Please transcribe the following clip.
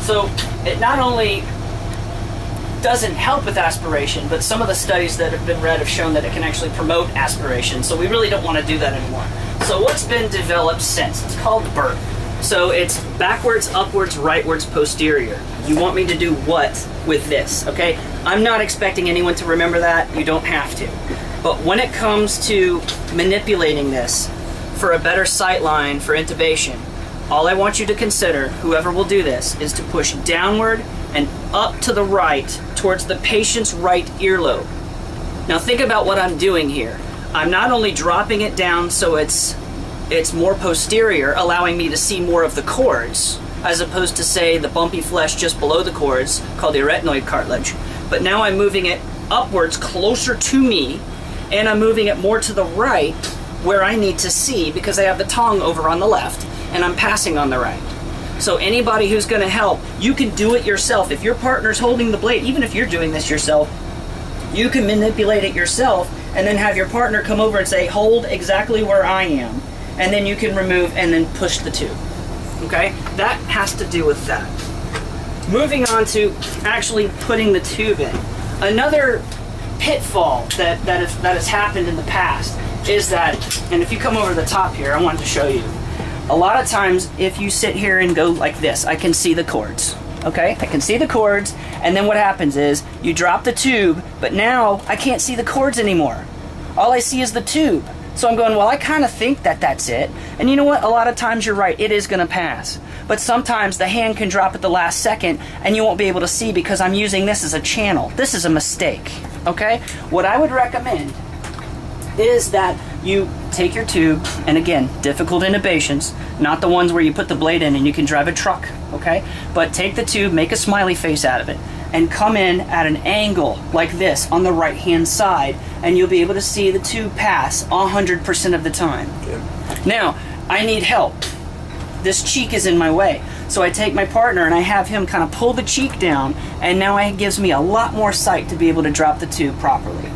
So it not only doesn't help with aspiration, but some of the studies that have been read have shown that it can actually promote aspiration. So we really don't want to do that anymore. So what's been developed since? It's called BERT. So it's backwards, upwards, rightwards, posterior. You want me to do what with this, okay? I'm not expecting anyone to remember that. You don't have to. But when it comes to manipulating this for a better sight line for intubation, all I want you to consider, whoever will do this, is to push downward and up to the right towards the patient's right earlobe. Now think about what I'm doing here. I'm not only dropping it down so it's more posterior, allowing me to see more of the cords, as opposed to, say, the bumpy flesh just below the cords, called the arytenoid cartilage. But now I'm moving it upwards, closer to me, and I'm moving it more to the right, where I need to see, because I have the tongue over on the left, and I'm passing on the right. So anybody who's going to help, you can do it yourself. If your partner's holding the blade, even if you're doing this yourself, you can manipulate it yourself, and then have your partner come over and say, hold exactly where I am. And then you can remove and then push the tube. Okay? That has to do with that. Moving on to actually putting the tube in. Another pitfall that has happened in the past is that, and if you come over the top here, I wanted to show you. A lot of times, if you sit here and go like this, I can see the cords. Okay? I can see the cords, and then what happens is you drop the tube, but now I can't see the cords anymore. All I see is the tube. So I'm going, well, I kind of think that that's it. And you know what? A lot of times you're right. It is going to pass. But sometimes the hand can drop at the last second and you won't be able to see because I'm using this as a channel. This is a mistake. Okay? What I would recommend is that you take your tube, and again, difficult intubations, not the ones where you put the blade in and you can drive a truck, okay? But take the tube, make a smiley face out of it, and come in at an angle like this on the right-hand side, and you'll be able to see the tube pass 100% of the time. Yeah. Now, I need help. This cheek is in my way. So I take my partner and I have him kind of pull the cheek down, and now it gives me a lot more sight to be able to drop the tube properly.